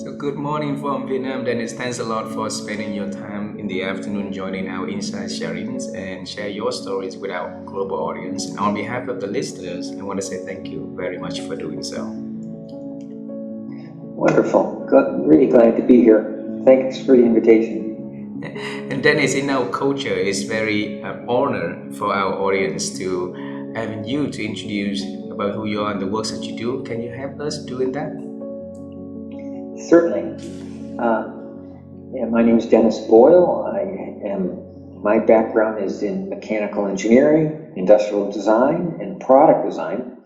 So good morning from Vietnam, Dennis. Thanks a lot for spending your time in the afternoon joining our inside sharings and share your stories with our global audience. On behalf of the listeners, I want to say thank you very much for doing so. Wonderful. Really glad to be here. Thanks for the invitation. And Dennis, in our culture, it's very honor for our audience to having you to introduce about who you are and the works that you do. Can you help us doing that? Certainly. My name is Dennis Boyle. My background is in mechanical engineering, industrial design, and product design.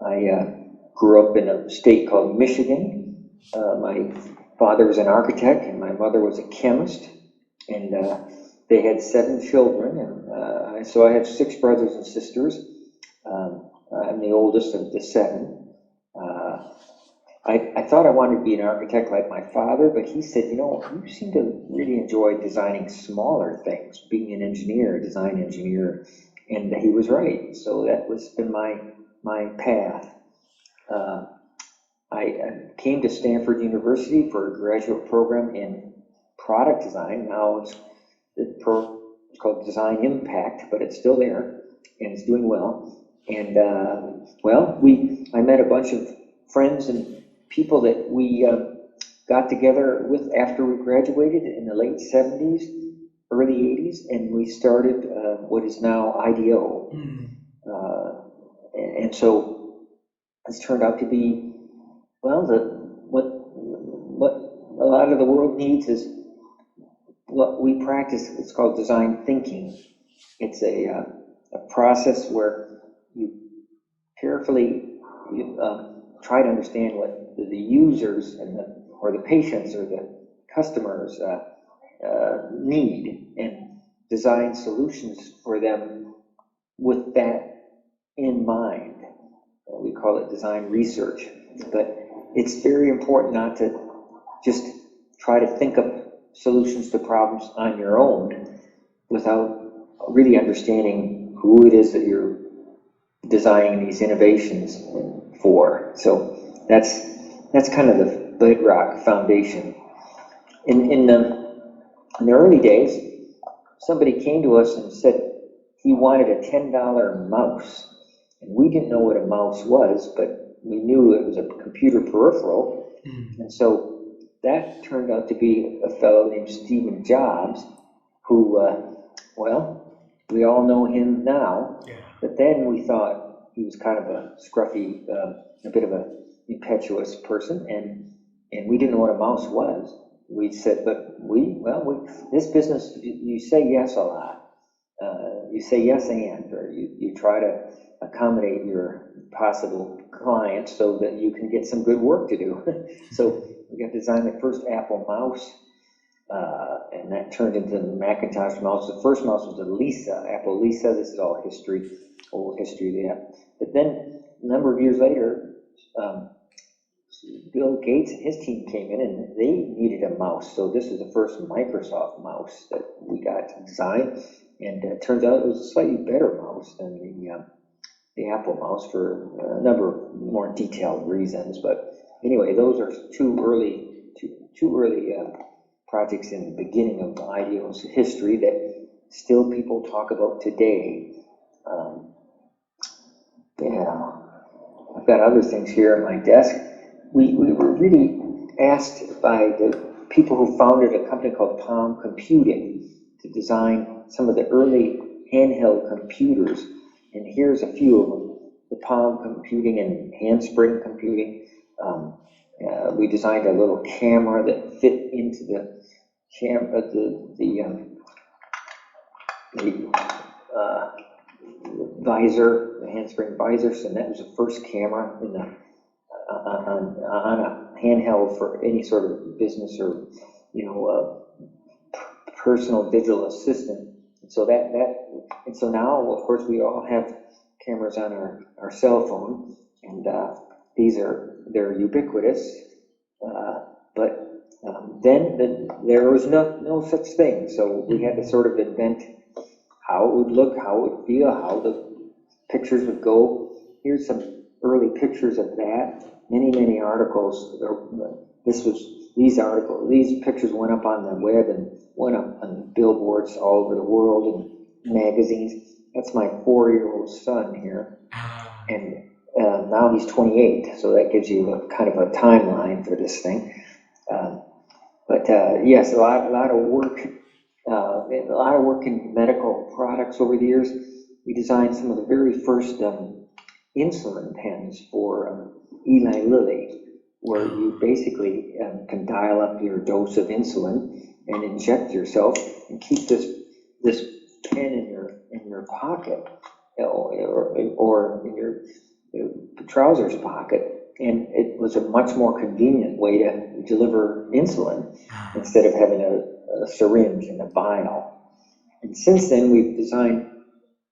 I grew up in a state called Michigan. My father was an architect and my mother was a chemist, and they had 7 children, and so I have 6 brothers and sisters. I'm the oldest of the 7. I thought I wanted to be an architect like my father, but he said, you seem to really enjoy designing smaller things, being an engineer, a design engineer, and he was right. So that was been my path. I came to Stanford University for a graduate program in product design. Now it's called Design Impact, but it's still there and it's doing well. And I met a bunch of friends and people that we got together with after we graduated in the late 70s, early 80s, and we started what is now IDEO. And so it's turned out to be, what a lot of the world needs is what we practice. It's called design thinking. It's a process where you carefully try to understand what the users or the patients or the customers need and design solutions for them with that in mind. We call it design research, but it's very important not to just try to think of solutions to problems on your own without really understanding who it is that you're designing these innovations for. So that's kind of the bedrock foundation. In the early days, somebody came to us and said he wanted a $10 mouse. And we didn't know what a mouse was, but we knew it was a computer peripheral. And so that turned out to be a fellow named Stephen Jobs, who, we all know him now. Yeah. But then we thought he was kind of a scruffy, a bit of a impetuous person, and we didn't know what a mouse was. We said, but this business, you say yes a lot. You say yes and, or you try to accommodate your possible clients so that you can get some good work to do. So we got to design the first Apple mouse, and that turned into the Macintosh mouse. The first mouse was the Lisa, Apple Lisa. This is all history, old history of that. But then a number of years later, Bill Gates and his team came in and they needed a mouse. So this is the first Microsoft mouse that we got to design. And it turns out it was a slightly better mouse than the Apple mouse for a number of more detailed reasons. But anyway, those are two early projects in the beginning of IDEO's history that still people talk about today. I've got other things here on my desk. We were really asked by the people who founded a company called Palm Computing to design some of the early handheld computers. And here's a few of them. The Palm Computing and Handspring Computing. We designed a little camera that fit into the visor, the handspring visors, and that was the first camera in on a handheld for any sort of business or personal digital assistant. And so so now, of course, we all have cameras on our cell phone, and they're ubiquitous. But then there was no such thing. So we had to sort of invent how it would look, how it would feel, how the pictures would go. Here's some early pictures of that. Many articles. This was these pictures went up on the web and went up on billboards all over the world and magazines. That's my 4-year-old son here, and now he's 28, so that gives you a kind of a timeline for this thing. But yes, a lot of work, in medical products over the years. We designed some of the very first insulin pens for Eli Lilly, where you basically can dial up your dose of insulin and inject yourself and keep this pen in your pocket, or in your trousers pocket. And it was a much more convenient way to deliver insulin instead of having a syringe and a vial. And since then, we've designed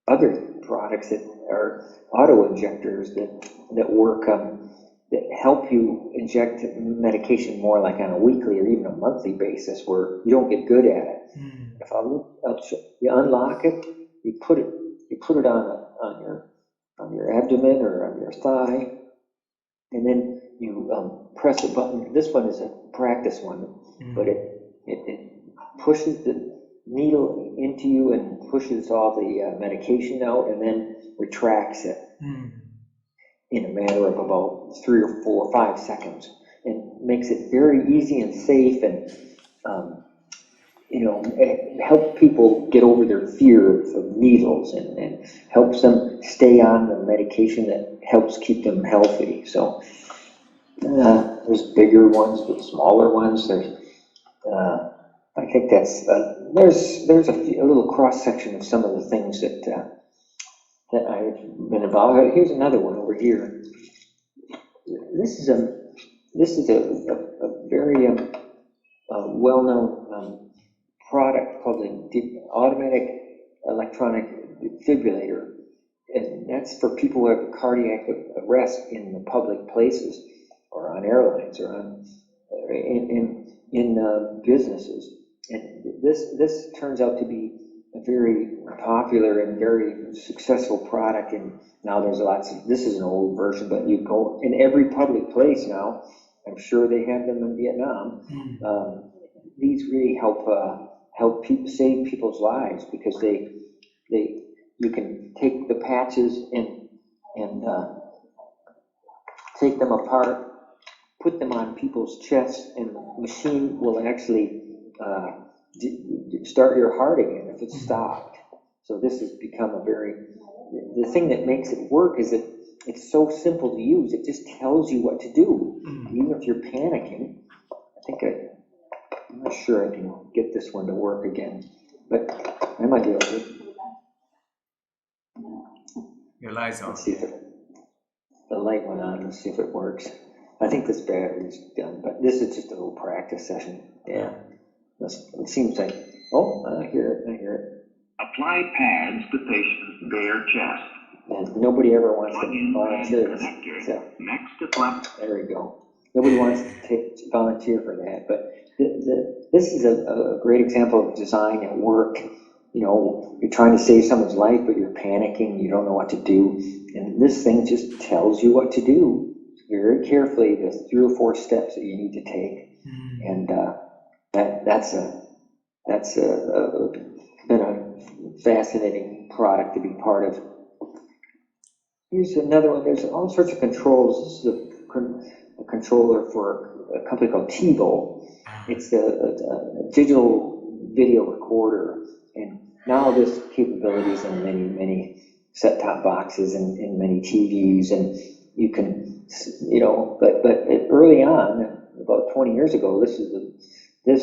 other products that are auto injectors that work, that help you inject medication more like on a weekly or even a monthly basis, where you don't get good at it. If you unlock it, you put it on your abdomen or on your thigh, and then you press a button. This one is a practice one, but it pushes the needle into you and pushes all the medication out, and then retracts it in a matter of about 3 or 4 or 5 seconds, and makes it very easy and safe, and help people get over their fear of needles, and helps them stay on the medication that helps keep them healthy. So there's bigger ones, but smaller ones. I think there's a little cross section of some of the things that I've been involved with. Here's another one over here. This is a very well-known product called the automatic electronic defibrillator, and that's for people who have cardiac arrest in the public places, or on airlines, or in businesses. And this turns out to be a very popular and very successful product. And now there's this is an old version, but you go in every public place now. I'm sure they have them in Vietnam. These really help people, save people's lives, because you can take the patches and take them apart, put them on people's chests, and the machine will actually start your heart again if it's stopped. So this has become the thing that makes it work is that it's so simple to use. It just tells you what to do. Even if you're panicking. I'm not sure I can get this one to work again, but I might be able to. Your lights on. Let's see if the light went on. Let's see if it works. I think this battery is done, but this is just a little practice session. Yeah. It seems like, I hear it. Apply pads to patient's bare chest. And nobody ever wants to volunteer this. So, next to flap. There we go. Nobody wants to volunteer for that, but this is a great example of design at work. You're trying to save someone's life, but you're panicking, you don't know what to do, and this thing just tells you what to do very carefully, the 3 or 4 steps that you need to take. And that's been a fascinating product to be part of. Here's another one. There's all sorts of controls. This is a controller for a company called TiVo. It's a digital video recorder, and now this capability is in many set-top boxes and in many TVs, and you can, but early on, about 20 years ago, this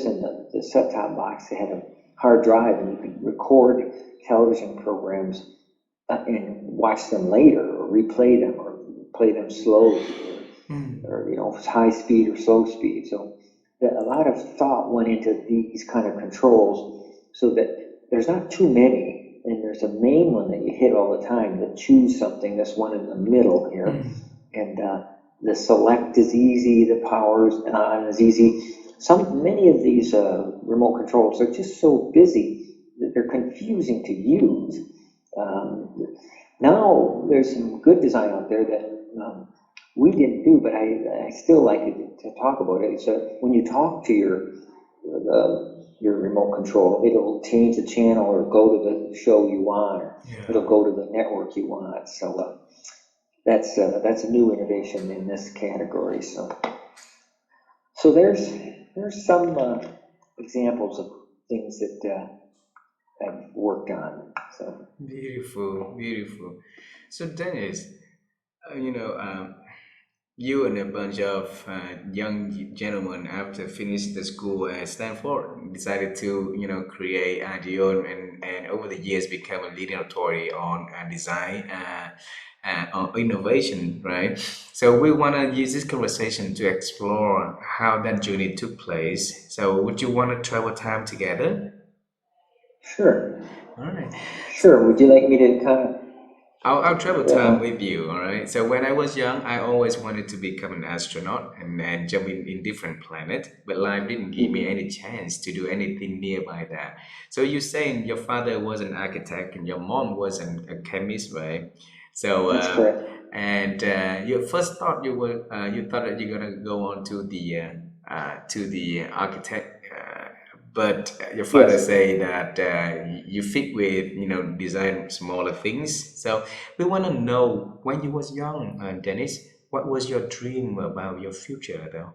and the set-top box, they had a hard drive, and you could record television programs and watch them later, or replay them, or play them slowly, or high speed or slow speed. So a lot of thought went into these kind of controls, so that there's not too many, and there's a main one that you hit all the time that choose something. This one in the middle here, and the select is easy, the power on is easy. Many of these remote controls are just so busy that they're confusing to use. Now there's some good design out there that we didn't do, but I still like to talk about it. So when you talk to your remote control, it'll change the channel or go to the show you want, or it'll go to the network you want. So that's a new innovation in this category. So there's some examples of things that I've worked on. So Beautiful, beautiful. So Dennis, you know, you and a bunch of young gentlemen after finished the school at Stanford decided to, create IDEO, and over the years become a leading authority on design, on innovation, right? So we want to use this conversation to explore how that journey took place. So would you want to travel time together? sure, All right. sure. Would you like me to kind I'll travel of, time with you, all right? So when I was young, I always wanted to become an astronaut and jump in different planets, but life didn't give me any chance to do anything nearby that. So you're saying your father was an architect and your mom was a chemist, right? So that's correct. and your first thought you thought that you're gonna go on to the architect, but your father Yes. say that you fit with design smaller things. So we want to know when you was young, Dennis, what was your dream about your future, though?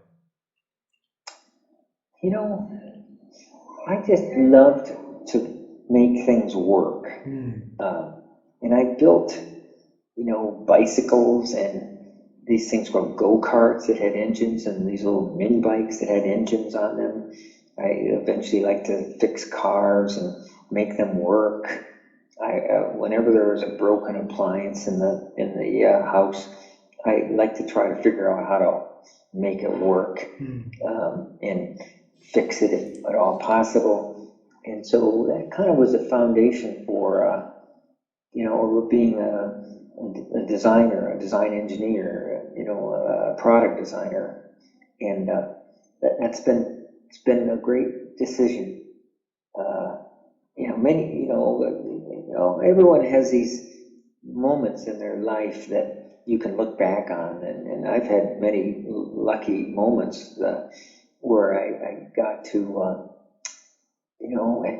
You know, I just loved to make things work. Hmm. And I built, bicycles and these things called go-karts that had engines, and these little mini bikes that had engines on them. I eventually liked to fix cars and make them work. Whenever there was a broken appliance in the house, I like to try to figure out how to make it work, and fix it if at all possible. And so that kind of was the foundation for being a designer, a design engineer, a product designer, and that's been it's been a great decision. Uh, many, everyone has these moments in their life that you can look back on, and I've had many lucky moments where I got to,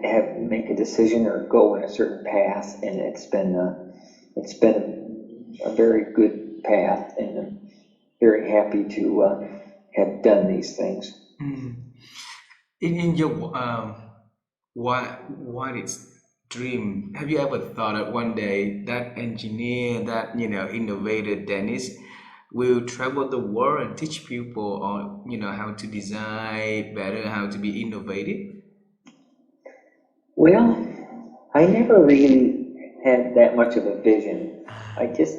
have make a decision or go in a certain path, and it's been a very good path, and I'm very happy to have done these things. Mm. In your wildest dream, have you ever thought that one day that engineer, that innovator Dennis, will travel the world and teach people on how to design better, how to be innovative? Well, I never really had that much of a vision. I just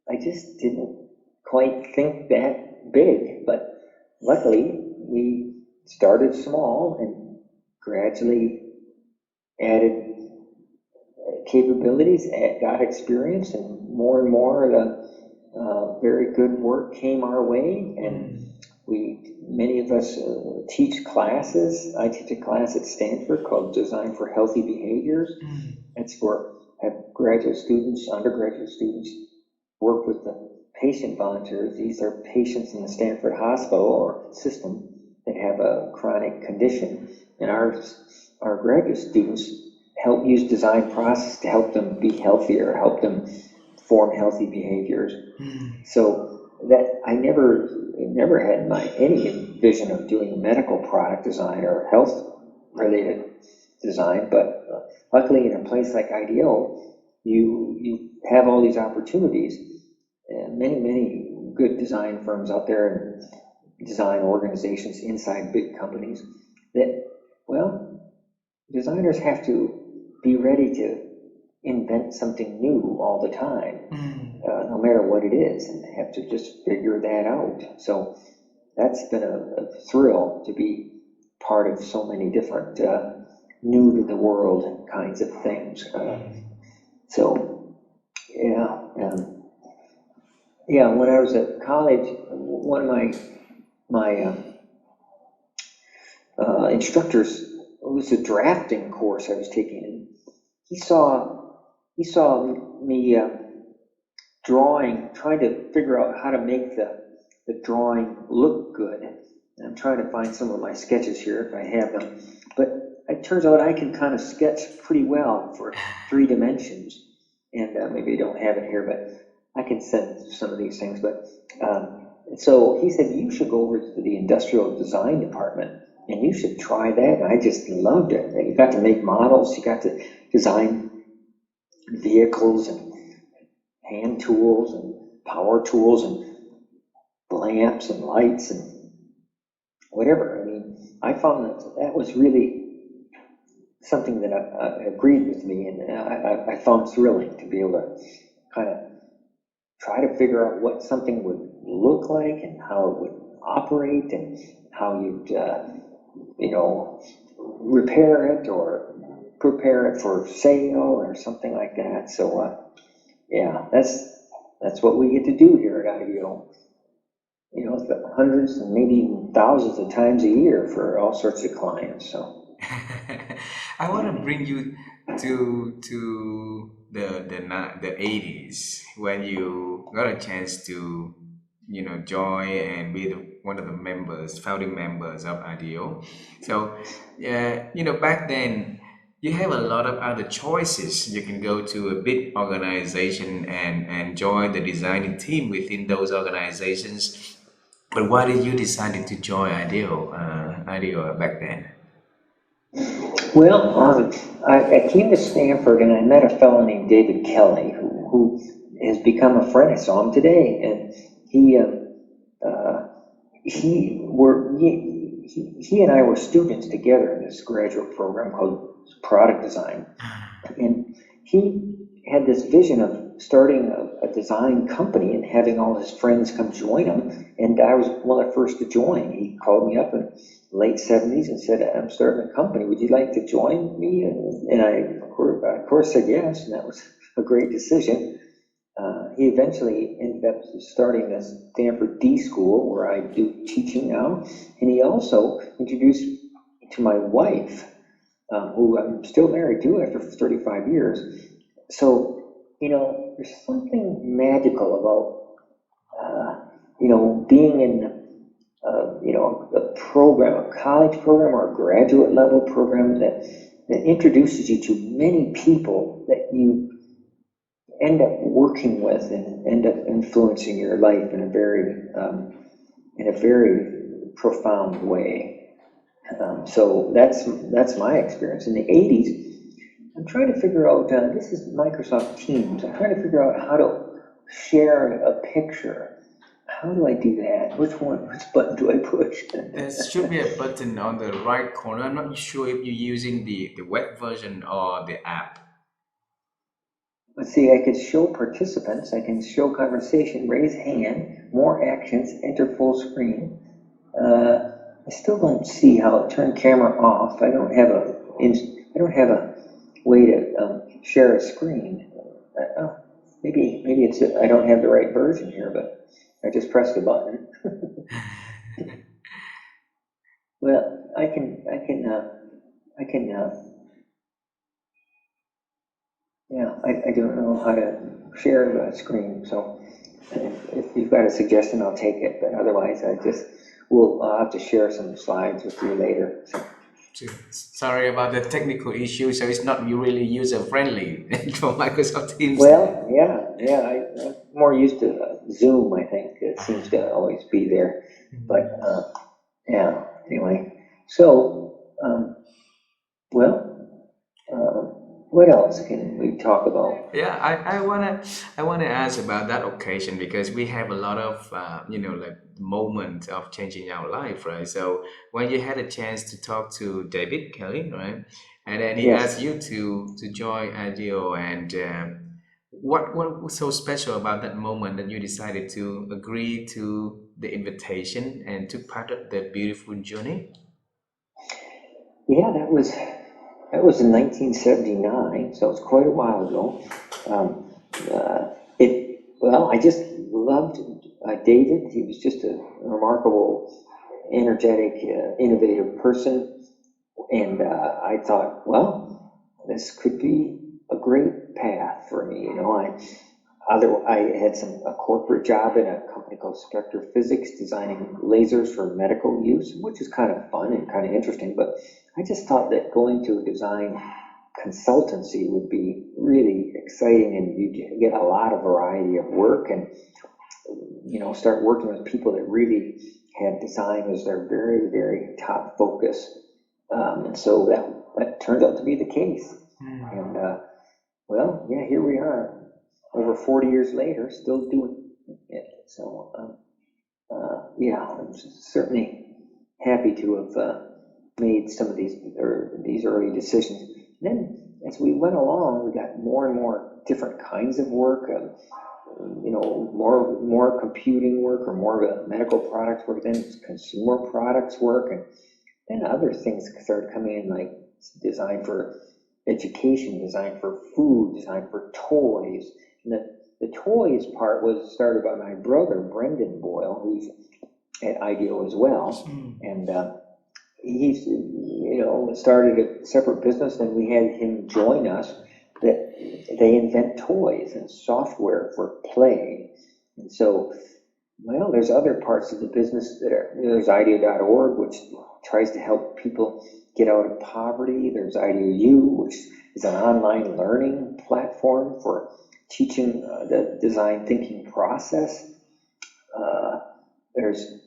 I just didn't quite think that big, but luckily we started small and gradually added capabilities, got experience, and more of the very good work came our way. And many of us teach classes. I teach a class at Stanford called Design for Healthy Behaviors. It's for have graduate students, undergraduate students work with the patient volunteers. These are patients in the Stanford hospital or system that have a chronic condition, and our graduate students help use design process to help them be healthier, help them form healthy behaviors. So that I never had any vision of doing medical product design or health related design, but luckily in a place like IDEO, you have all these opportunities, and many good design firms out there and design organizations inside big companies that, well, designers have to be ready to invent something new all the time, no matter what it is, and have to just figure that out. So that's been a thrill to be part of so many different new to the world kinds of things. So yeah, yeah. When I was at college, one of my instructors, it was a drafting course I was taking, and he saw me trying to figure out how to make the drawing look good. And I'm trying to find some of my sketches here if I have them. But it turns out I can kind of sketch pretty well for 3 dimensions. And maybe I don't have it here, but I can send some of these things. But so he said, you should go over to the industrial design department and you should try that. And I just loved it. You got to make models, you got to design vehicles and hand tools and power tools and lamps and lights and whatever. I mean, I found that was really something that agreed with me, and I found thrilling to be able to kind of try to figure out what something would look like and how it would operate and how you'd, repair it or prepare it for sale or something like that. So, yeah, that's what we get to do here at IDEO. Hundreds and maybe even thousands of times a year for all sorts of clients. So I want to bring you to the 80s when you got a chance to join and be one of the founding members of IDEO. So yeah, back then you have a lot of other choices. You can go to a big organization and join the designing team within those organizations. But why did you decide to join IDEO back then? well, I came to Stanford and I met a fellow named David Kelly who has become a friend. I saw him today, and he and I were students together in this graduate program called product design. And he had this vision of starting a design company and having all his friends come join him. And I was one of the first to join. He called me up in the late 70s and said, I'm starting a company. Would you like to join me? And I, of course, said yes. And that was a great decision. He eventually ended up starting the Stanford D School, where I do teaching now. And he also introduced me to my wife, who I'm still married to after 35 years. So, there's something magical about, being in, a program, a college program or a graduate level program that introduces you to many people that you end up working with and end up influencing your life in a very profound way. So that's my experience. In the 80s, I'm trying to figure out, this is Microsoft Teams. I'm trying to figure out how to share a picture. How do I do that? Which button do I push? There should be a button on the right corner. I'm not sure if you're using the web version or the app. Let's see, I could show participants, I can show conversation, raise hand, more actions, enter full screen. I still don't see how to turn camera off. I don't have a way to share a screen. Maybe it's I don't have the right version here, but I just pressed the button. Well, I can. Yeah, I don't know how to share the screen, so if you've got a suggestion, I'll take it, but otherwise I'll have to share some slides with you later. So, Sorry about the technical issue. So it's not really user friendly for Microsoft Teams. well, I'm more used to Zoom, I think. It seems to always be there, but yeah, anyway. So, what else can we talk about? Yeah, I wanna ask about that occasion because we have a lot of like moment of changing our life, right? So when you had a chance to talk to David Kelly, right, and then he Yes. asked you to join IDEO, and what was so special about that moment that you decided to agree to the invitation and took part of the beautiful journey? Yeah, that was in 1979, so it's quite a while ago. I just loved David. He was just a remarkable, energetic, innovative person, and I thought, well, this could be a great path for me. I had a corporate job in a company called Spectre Physics, designing lasers for medical use, which is kind of fun and kind of interesting. But I just thought that going to a design consultancy would be really exciting, and you get a lot of variety of work, and start working with people that really have design as their very, very top focus. And so that turned out to be the case. And well, yeah, here we are, over 40 years later, still doing it. So yeah, I'm certainly happy to have made some of these early decisions. And then as we went along, we got more and more different kinds of work. More computing work, or more of a medical products work, then consumer products work, and then other things started coming in, like design for education, design for food, design for toys. And the toys part was started by my brother, Brendan Boyle, who's at IDEO as well. And he's, started a separate business, and we had him join us. That they invent toys and software for play. And so, well, there's other parts of the business there's IDEO.org, which tries to help people get out of poverty. There's IDEO, which is an online learning platform for teaching the design thinking process. There's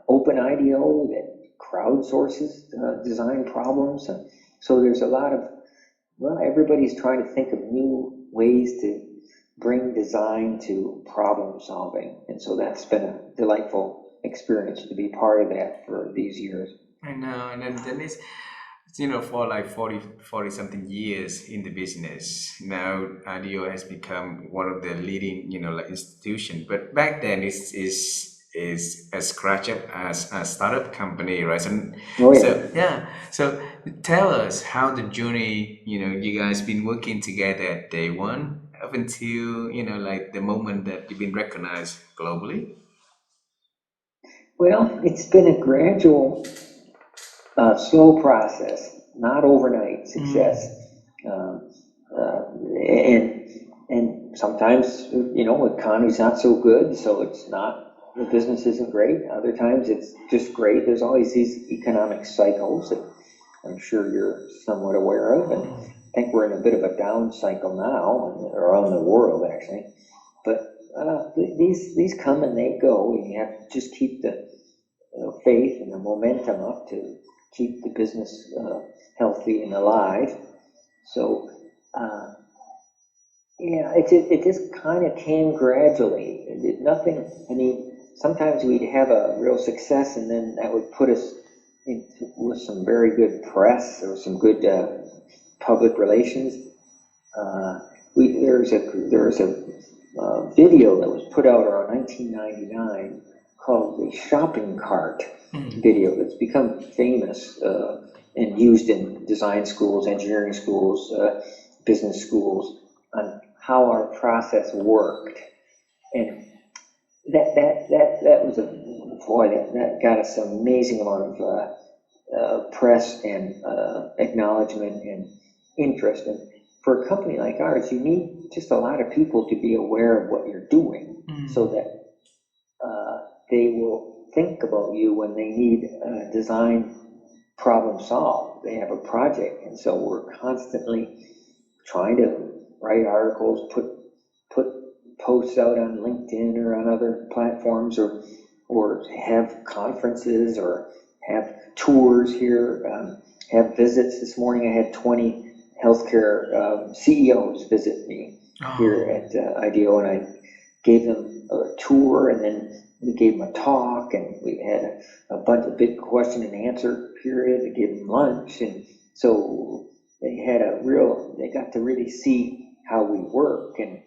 Open IDEO that crowdsources design problems. And so there's a lot of, everybody's trying to think of new ways to bring design to problem solving. And so that's been a delightful experience to be part of that for these years. I know, and then it's, for like 40 something years in the business, now IDEO has become one of the leading, institution. But back then is a scratch up as a startup company, right? So tell us how the journey, you guys been working together at day one up until, like the moment that you've been recognized globally. Well, it's been a gradual, slow process, not overnight success. And sometimes, the economy's not so good, so the business isn't great. Other times it's just great. There's always these economic cycles that I'm sure you're somewhat aware of, and I think we're in a bit of a down cycle now around the world, actually. But these come and they go, and you have to just keep the faith and the momentum up to keep the business healthy and alive. So it just kind of came gradually. It did nothing. I mean, sometimes we'd have a real success, and then that would put us with some very good press or some good public relations. There's a video that was put out around 1999 called the shopping cart video, that's become famous and used in design schools, engineering schools, business schools, on how our process worked. And that was that got us an amazing amount of press and acknowledgement and interest. And for a company like ours, you need just a lot of people to be aware of what you're doing, so that they will think about you when they need a design problem solved. They have a project, and so we're constantly trying to write articles, put posts out on LinkedIn or on other platforms, or have conferences, or have tours here, have visits. This morning I had 20 healthcare CEOs visit me here at IDEO, and I gave them a tour, and then we gave them a talk, and we had a bunch of big question and answer period to give them lunch. And so they got to really see how we work. And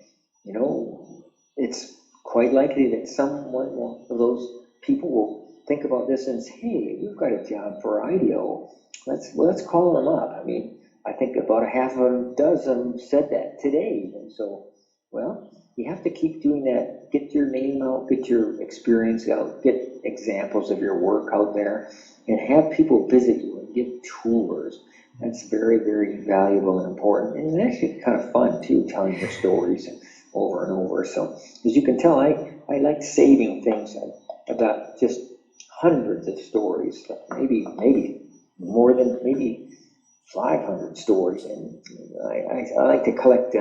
it's quite likely that someone of those people will think about this and say, hey, we've got a job for IDEO. Let's call them up. I mean, I think about a half a dozen said that today. And so, well, you have to keep doing that. Get your name out, get your experience out, get examples of your work out there, and have people visit you and give tours. That's very, very valuable and important, and actually kind of fun too, telling your stories over and over. So, as you can tell, I like saving things. I've got just hundreds of stories, maybe more than maybe 500 stories, and I like to collect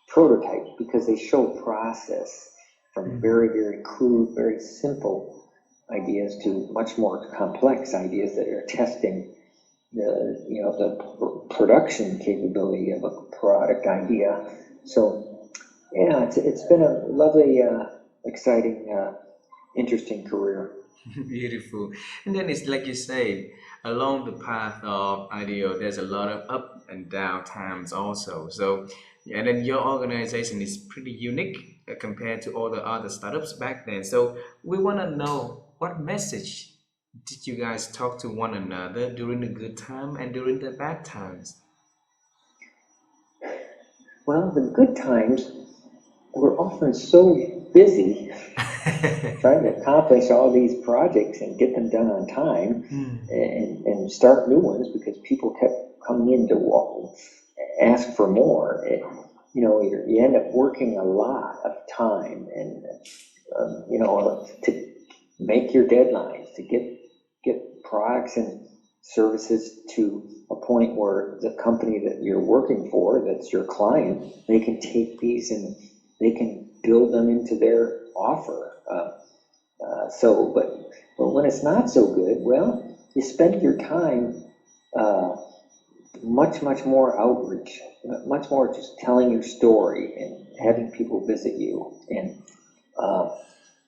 prototypes because they show process from very, very crude, very simple ideas to much more complex ideas that are testing the production capability of a product idea. So yeah, it's been a lovely, exciting, interesting career. Beautiful. And then it's like you say, along the path of IDEO, there's a lot of up and down times also. So, and then your organization is pretty unique compared to all the other startups back then. So we want to know, what message did you guys talk to one another during the good time and during the bad times? Well, the good times were often so busy trying to accomplish all these projects and get them done on time, and start new ones because people kept coming in to ask for more. You end up working a lot of time, and to make your deadlines, to get products and services to a point where the company that you're working for, that's your client, they can take these and they can build them into their offer. But when it's not so good, well, you spend your time much more outreach, much more just telling your story and having people visit you, and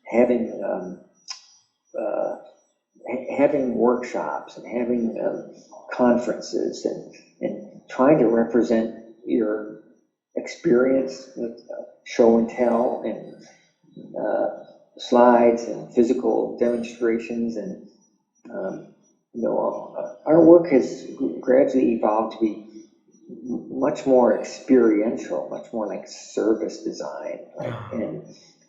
having uh, having workshops and having conferences, and trying to represent your experience with show and tell, and slides and physical demonstrations. And our work has gradually evolved to be much more experiential, much more like service design, and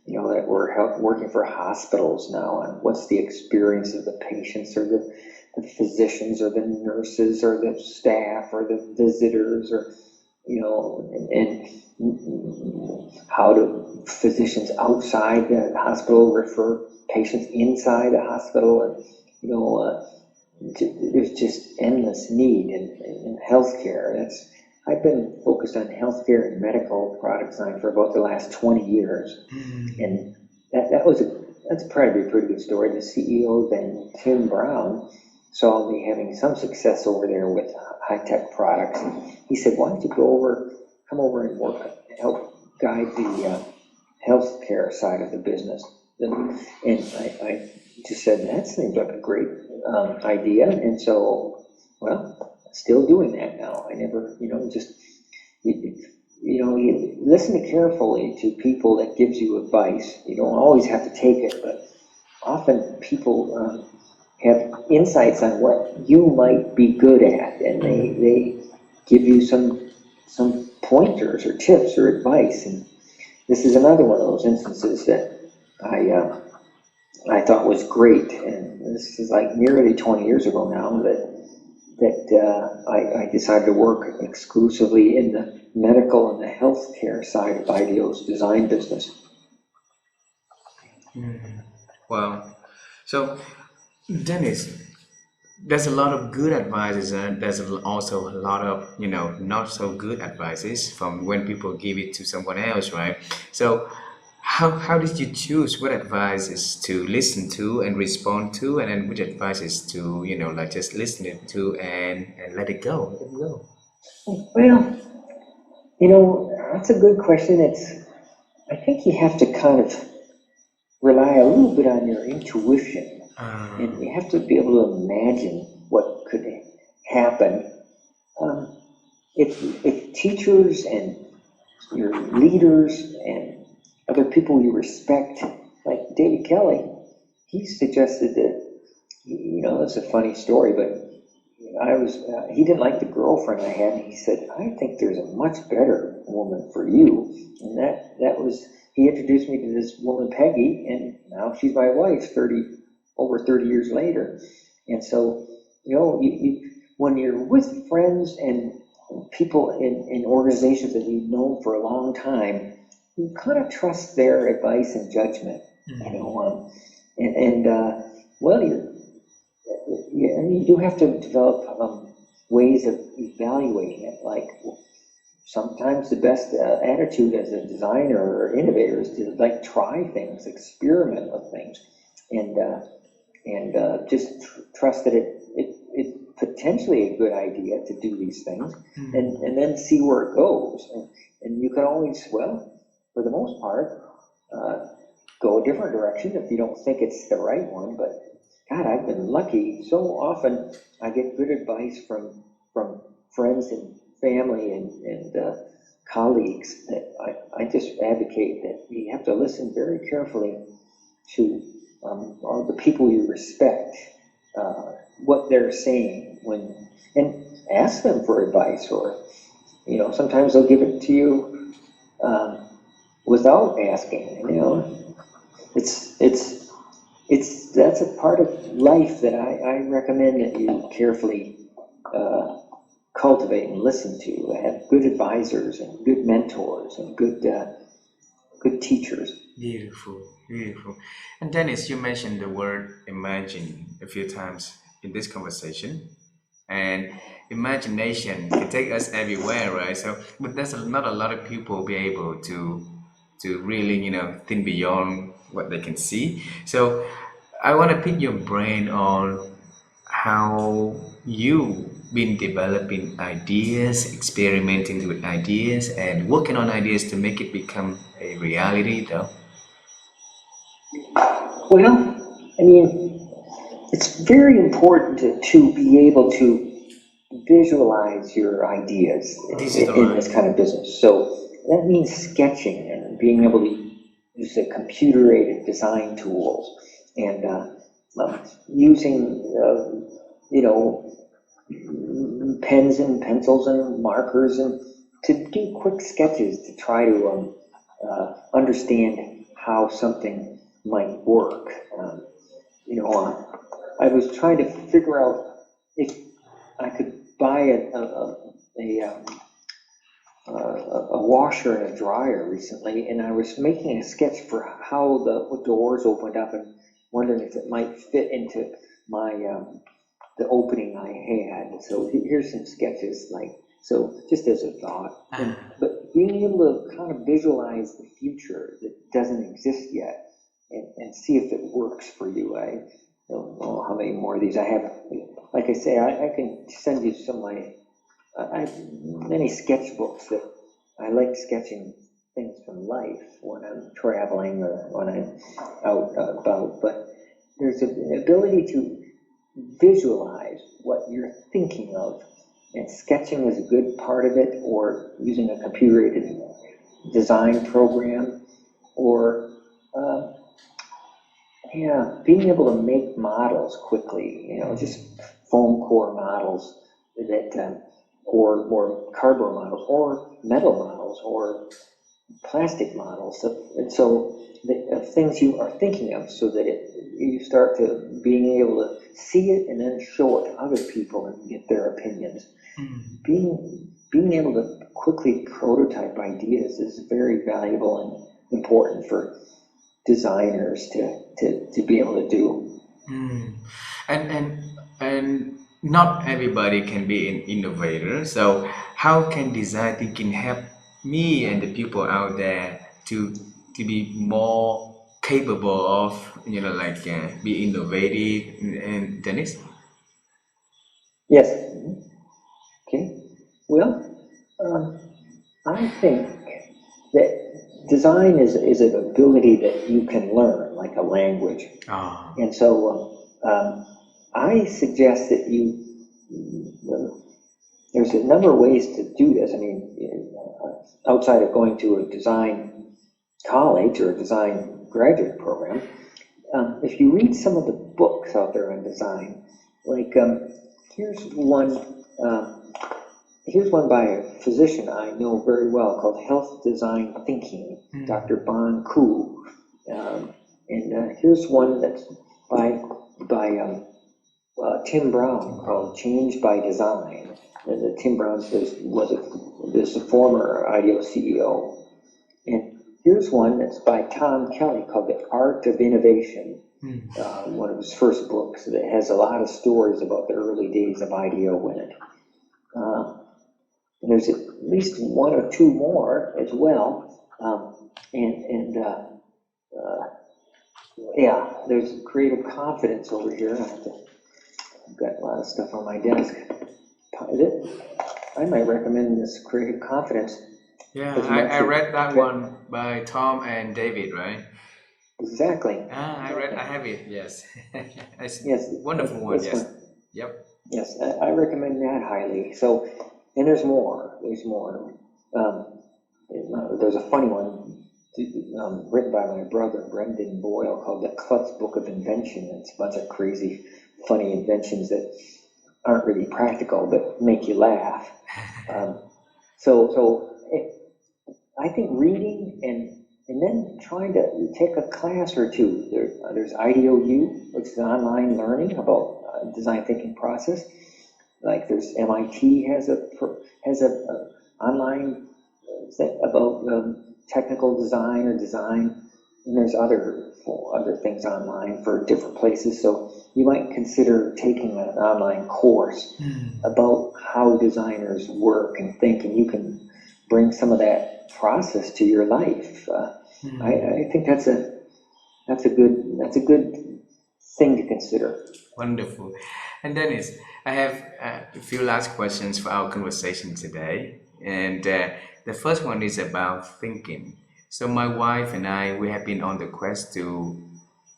that we're working for hospitals now on what's the experience of the patients, or the physicians, or the nurses, or the staff, or the visitors, or and how do physicians outside the hospital refer patients inside the hospital. And there's just endless need in healthcare. I've been focused on healthcare and medical product design for about the last 20 years, and that's probably a pretty good story. The CEO then, Tim Brown, saw me having some success over there with high-tech products, and he said, "Why don't you come over and help guide the healthcare side of the business?" And I just said, "That seems like a great idea." And so, well, still doing that now. I never, you listen carefully to people that gives you advice. You don't always have to take it, but often people have insights on what you might be good at, and they give you some pointers or tips or advice. And this is another one of those instances that I thought was great. And this is like nearly 20 years ago now that I decided to work exclusively in the medical and the healthcare side of IDEO's design business. Wow. So, Dennis, there's a lot of good advices, and there's also a lot of not so good advices from when people give it to someone else, right? So how did you choose what advices to listen to and respond to, and then which advices to like just listen it to and let it go? Well, that's a good question. I think you have to kind of rely a little bit on your intuition, and you have to be able to imagine what could happen. If teachers and your leaders and other people you respect, like David Kelly, he suggested that, it's a funny story, but he didn't like the girlfriend I had, and he said, "I think there's a much better woman for you." And he introduced me to this woman, Peggy, and now she's my wife over 30 years later. And so, when you're with friends and people in organizations that you've known for a long time, you kind of trust their advice and judgment, you know, well, you do have to develop ways of evaluating it. Like sometimes the best attitude as a designer or innovator is to like try things, experiment with things, and just trust that it's potentially a good idea to do these things, and then see where it goes. And you can always, well, for the most part, go a different direction if you don't think it's the right one. But God, I've been lucky. So often I get good advice from friends and family and colleagues that I just advocate that you have to listen very carefully to all the people you respect, what they're saying and ask them for advice, or, you know, sometimes they'll give it to you without asking, you know. That's a part of life that I recommend that you carefully cultivate and listen to. Have good advisors and good mentors and good teachers. Beautiful, beautiful. And Dennis, you mentioned the word imagine a few times in this conversation. And imagination can take us everywhere, right? So, but there's not a lot of people be able to really, think beyond what they can see. So, I want to pick your brain on how you been developing ideas, experimenting with ideas, and working on ideas to make it become a reality, though. Well, I mean, it's very important to be able to visualize your ideas in this Digitalize. kind of business. So that means sketching and being able to use the computer-aided design tools and using, you know, pens and pencils and markers and to do quick sketches to try to understand how something might work. You know, I was trying to figure out if I could buy a washer and a dryer recently, and I was making a sketch for how the doors opened up and wondering if it might fit into my the opening I had. So here's some sketches, like, so just as a thought. But being able to kind of visualize the future that doesn't exist yet and see if it works for you. I don't know how many more of these I have. Like I say, I can send you some of my, I have many sketchbooks that I like sketching things from life when I'm traveling or when I'm out about. But there's an ability to visualize what you're thinking of, and sketching is a good part of it, or using a computer-aided design program, or being able to make models quickly, you know, just foam core models that, or cardboard models, or metal models, or plastic models, so of things you are thinking of, so that you start to being able to see it and then show it to other people and get their opinions. Being able to quickly prototype ideas is very valuable and important for designers to be able to do. And not everybody can be an innovator. So how can design thinking help me and the people out there to be more capable of be innovative? And Dennis. Yes. Okay. Well, I think that design is an ability that you can learn, like a language. Ah. And so I suggest that there's a number of ways to do this. I mean, outside of going to a design college or a design graduate program, if you read some of the books out there on design, like here's one. Here's one by a physician I know very well called Health Design Thinking, Dr. Bon Ku. And here's one that's by Tim Brown called Change by Design. And Tim Brown was a former IDEO CEO. And here's one that's by Tom Kelly called The Art of Innovation, one of his first books that has a lot of stories about the early days of IDEO in it. And there's at least one or two more as well. Yeah, there's creative confidence over here. I've got a lot of stuff on my desk. I might recommend this creative confidence. Yeah, I read that one by Tom and David, right? Exactly. I have it, yes. Yes. Wonderful one, yes. Yep. Yes, I recommend that highly. So, and there's more. There's a funny one written by my brother, Dennis Boyle, called The Klutz Book of Invention. It's a bunch of crazy, funny inventions that aren't really practical, but make you laugh. I think reading and then trying to take a class or two. There's IDEO, which is online learning about design thinking process. Like there's MIT has a online thing about technical design or design, and there's other things online for different places. So you might consider taking an online course about how designers work and think, and you can bring some of that process to your life. I think that's a good thing to consider. Wonderful. And Dennis, I have a few last questions for our conversation today. And the first one is about thinking. So my wife and I, we have been on the quest to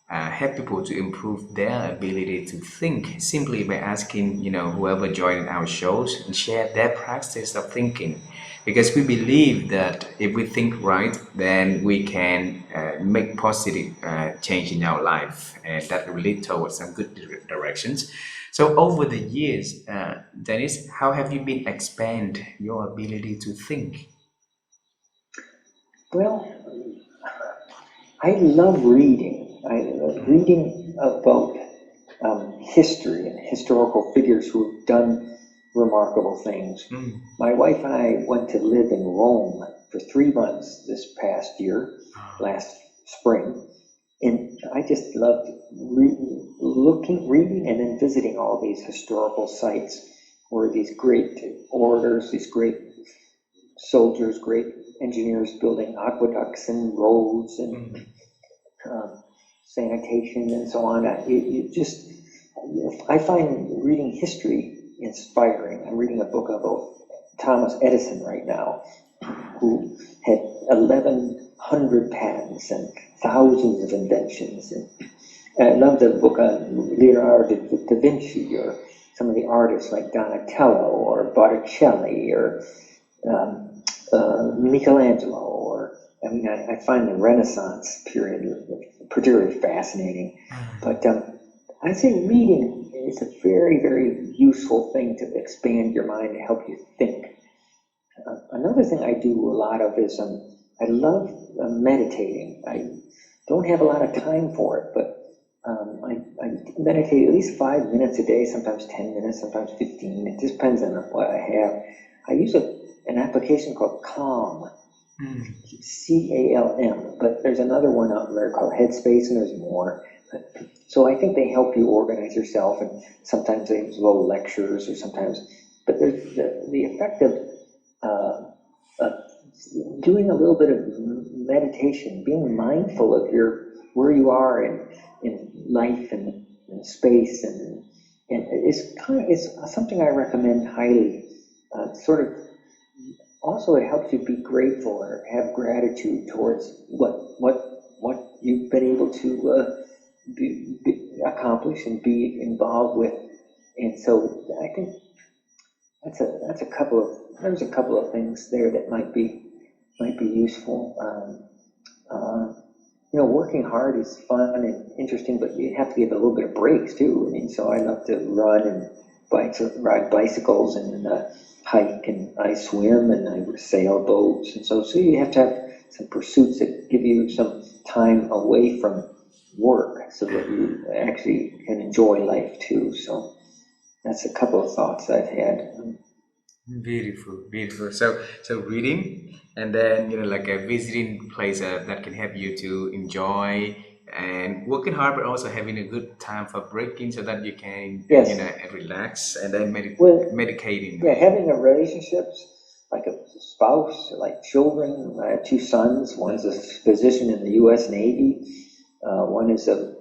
help people to improve their ability to think simply by asking, whoever joined our shows and share their practice of thinking. Because we believe that if we think right, then we can make positive change in our life, and that will lead towards some good directions. So over the years, Dennis, how have you been expand your ability to think? Well, I love reading. I love reading about history and historical figures who have done remarkable things. My wife and I went to live in Rome for 3 months this past year, last spring, and I just loved reading, and then visiting all these historical sites where these great orators, these great soldiers, great engineers building aqueducts and roads and sanitation and so on. I find reading history inspiring. I'm reading a book about Thomas Edison right now, who had 1,100 patents and thousands of inventions. And I love the book on Leonardo da Vinci, or some of the artists like Donatello or Botticelli or Michelangelo. I find the Renaissance period particularly fascinating. But I'd say reading is a very, very useful thing to expand your mind, to help you think. Another thing I do a lot of is I love meditating. I don't have a lot of time for it, but I meditate at least 5 minutes a day, sometimes 10 minutes, sometimes 15. It just depends on what I have. I use an application called Calm, CALM, but there's another one out there called Headspace, and there's more. So I think they help you organize yourself, and sometimes they have little lectures, or sometimes, but there's the effect of doing a little bit of meditation, being mindful of where you are in life and in space, and it's something I recommend highly. Also, it helps you be grateful or have gratitude towards what you've been able to accomplish and be involved with. And so I think there's a couple of things there that might be useful. Working hard is fun and interesting, but you have to give a little bit of breaks too. So I love to run and ride bicycles and hike, and I swim and I sail boats, and so you have to have some pursuits that give you some time away from work so that you actually can enjoy life too. So that's a couple of thoughts I've had. Beautiful, beautiful. So reading, and then like a visiting place that can help you to enjoy and working hard, but also having a good time for breaking, so that you can Yes. relax, and then Well, medicating. yeah, having a relationships like a spouse, like children. I have two sons. One's a physician in the U.S. Navy. One is a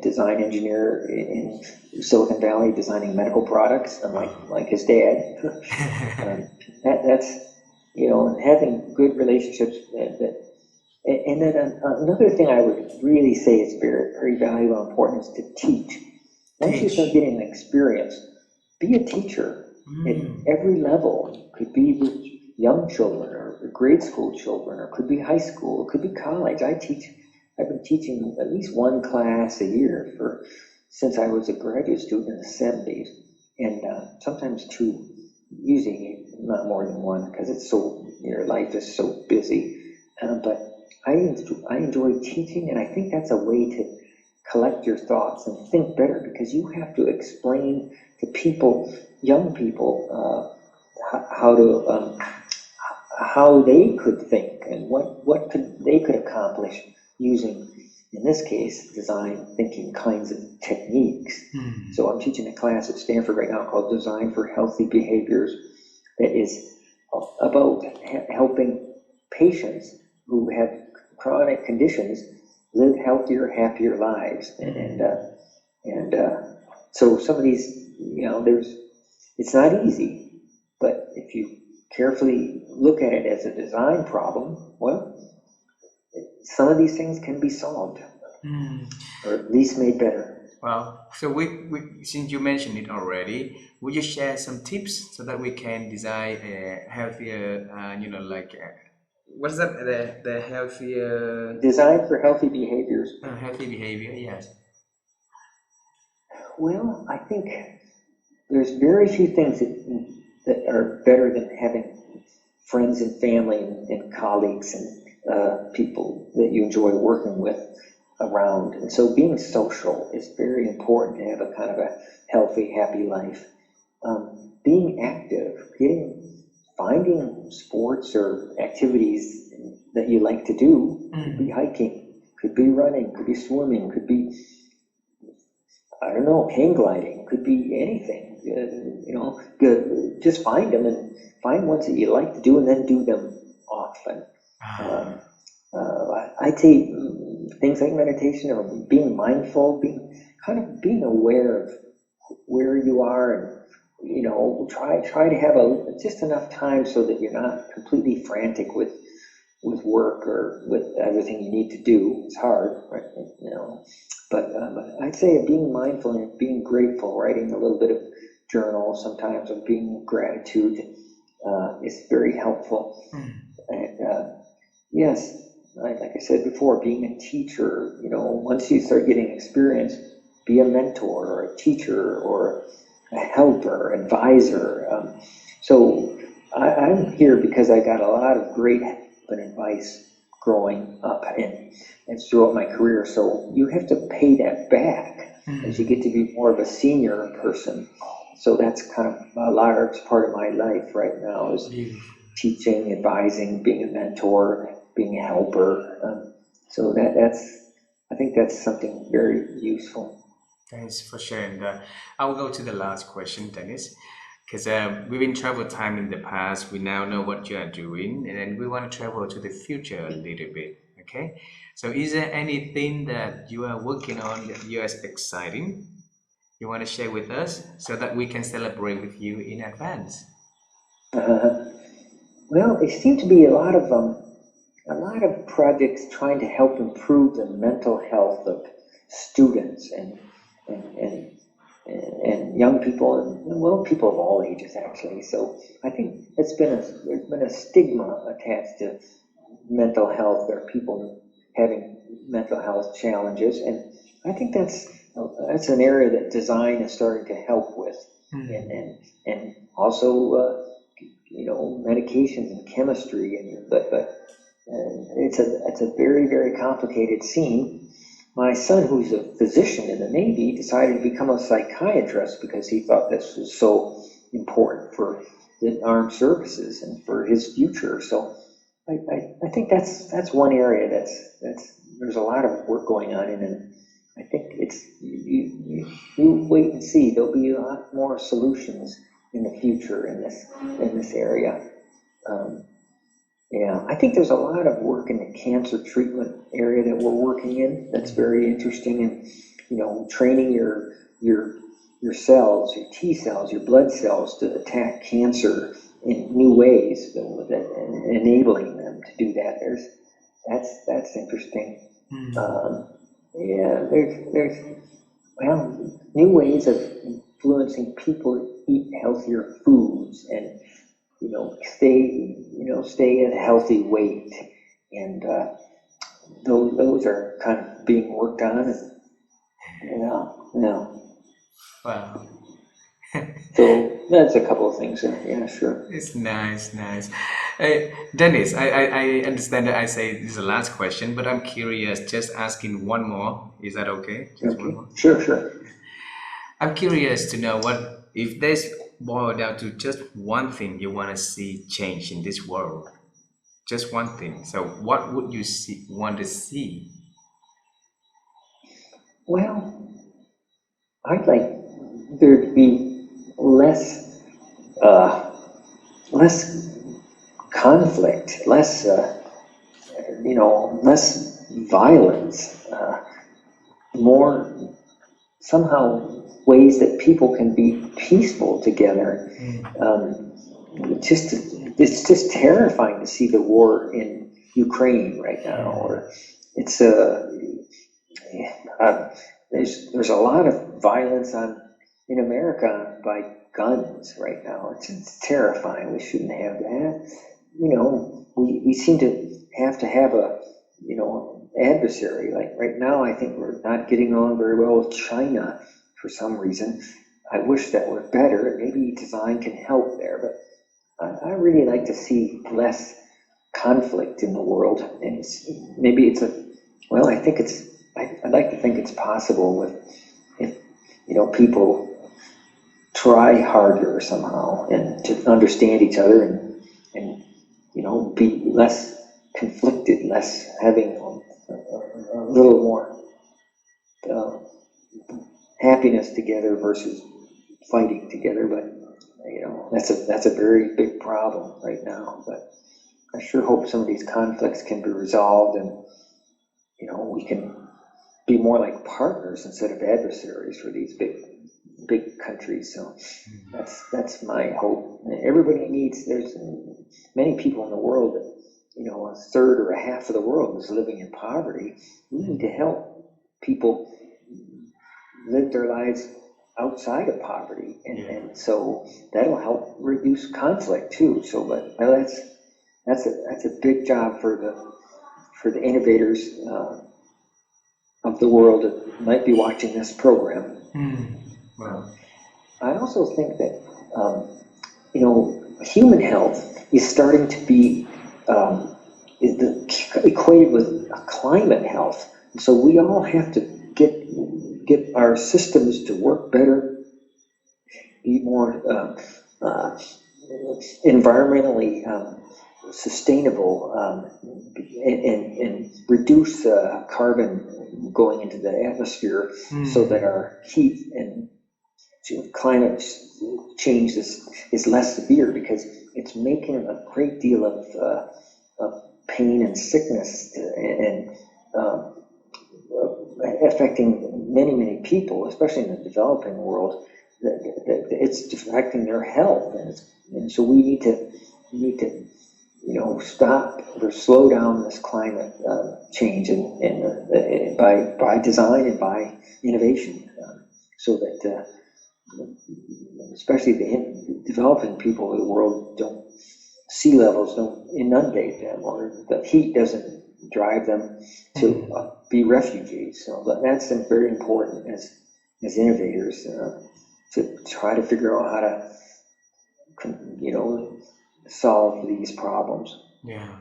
design engineer in Silicon Valley, designing medical products, and like his dad. That's having good relationships. And then another thing I would really say is very very valuable and important is to teach. Once you start Teach. getting experience, be a teacher at Mm. every level. It could be with young children or grade school children, or it could be high school, it could be college. I've been teaching at least one class a year since I was a graduate student in the 70s, and sometimes two, usually not more than one, because your life is so busy. But I enjoy teaching, and I think that's a way to collect your thoughts and think better, because you have to explain to people, young people, how they could think and what they could accomplish using, in this case, design thinking kinds of techniques. Mm. So I'm teaching a class at Stanford right now called Design for Healthy Behaviors, that is about helping patients who have chronic conditions live healthier, happier lives. So some of these, it's not easy, but if you carefully look at it as a design problem, well, some of these things can be solved, Mm. or at least made better. Well, so we since you mentioned it already, would you share some tips so that we can design a healthier, what's that? The healthier, Design for healthy behaviors. healthy behavior. Yes. Well, I think there's very few things that are better than having friends and family and colleagues and people that you enjoy working with around. And so being social is very important to have a kind of a healthy, happy life. Being active, finding sports or activities that you like to do. Could be hiking, could be running, could be swimming, could be, I don't know, hang gliding, could be anything. Good. Just find them and find ones that you like to do, and then do them often. Um, I'd say things like meditation or being mindful, being aware of where you are, and try to have just enough time so that you're not completely frantic with work or with everything you need to do. It's hard, right? But I'd say being mindful and being grateful, writing a little bit of journal sometimes of being gratitude is very helpful. And yes, like I said before, being a teacher, once you start getting experience, be a mentor or a teacher or a helper, advisor. So I'm here because I got a lot of great help and advice growing up and throughout my career. So you have to pay that back as you get to be more of a senior person. So that's kind of a large part of my life right now, is Beautiful. teaching, advising, being a mentor, being a helper. So I think that's something very useful. Thanks for sharing that. I will go to the last question, Dennis, because we've been travel time in the past. We now know what you are doing, and then we want to travel to the future a little bit. Okay. So, is there anything that you are working on that you are exciting? You want to share with us so that we can celebrate with you in advance? Uh, well, there seem to be a lot of projects trying to help improve the mental health of students and and and young people, and well, people of all ages actually. So I think there's been a stigma attached to mental health. There are people having mental health challenges, and I think that's an area that design is starting to help with, and also medications and chemistry, but it's a very very complicated scene. My son, who's a physician in the Navy, decided to become a psychiatrist because he thought this was so important for the armed services and for his future. So I think that's one area that's there's a lot of work going on in, and I think it's you wait and see. There'll be a lot more solutions in the future in this area. Yeah, I think there's a lot of work in the cancer treatment area that we're working in. That's very interesting, and training your cells, your T cells, your blood cells to attack cancer in new ways, and enabling them to do that. That's interesting. Yeah, there's new ways of influencing people to eat healthier foods and stay at a healthy weight, and those are kind of being worked on, and Wow. so that's a couple of things. Yeah, sure. It's nice, nice. Hey, Dennis, I understand that I say this is the last question, but I'm curious, just asking one more. Is that okay? Just one Okay, more. sure. I'm curious to know what if this boiled down to just one thing you want to see change in this world. Just one thing. So what would you want to see? Well, I'd like there to be uh, less conflict, less violence, more somehow ways that people can be peaceful together. Um, it's just terrifying to see the war in Ukraine right now, or it's there's a lot of violence in America by guns right now. It's terrifying. We shouldn't have that. We seem to have a adversary. Like right now, I think we're not getting on very well with China for some reason. I wish that were better. Maybe design can help there, but I really like to see less conflict in the world. And I'd like to think it's possible if people try harder somehow and to understand each other and be less conflicted, less having a little more uh, happiness together versus fighting together. But that's a very big problem right now. But I sure hope some of these conflicts can be resolved, and we can be more like partners instead of adversaries for these big countries. So that's my hope. There's many people in the world that, a third or a half of the world is living in poverty. We need to help people live their lives outside of poverty, and so that'll help reduce conflict too. So, but that's a big job for the innovators of the world that might be watching this program. Well, I also think that human health is starting to be equated with climate health. So we all have to get our systems to work better, be more environmentally sustainable, and reduce carbon going into the atmosphere, so that our heat and climate change is less severe, because it's making a great deal of pain and sickness and affecting many people, especially in the developing world. It's affecting their health, and so we need to stop or slow down this climate change, and by design and by innovation, so that especially the developing people of the world sea levels don't inundate them, or the heat doesn't drive them to be refugees. So that's very important as innovators, to try to figure out how to solve these problems. yeah.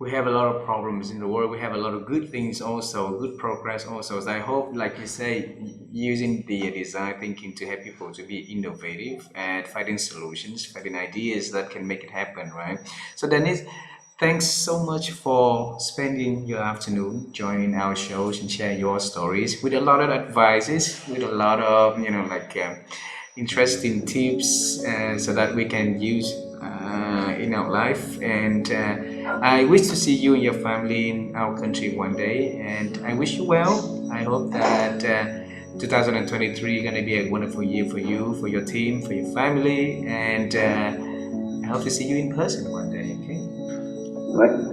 we have a lot of problems in the world. We have a lot of good things also, good progress also. So I hope, like you say, using the design thinking to help people to be innovative and finding solutions, finding ideas that can make it happen, right? So Dennis, thanks so much for spending your afternoon joining our shows and sharing your stories with a lot of advices, with a lot of, interesting tips so that we can use in our life. And I wish to see you and your family in our country one day. And I wish you well. I hope that 2023 going to be a wonderful year for you, for your team, for your family. And I hope to see you in person one day. Okay.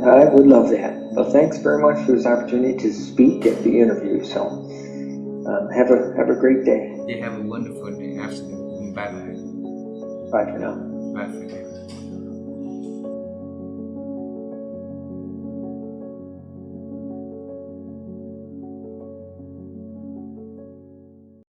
I would love that. Well, thanks very much for this opportunity to speak at the interview. So have a great day. You have a wonderful day, afternoon. Bye bye. Bye for now. Bye for now.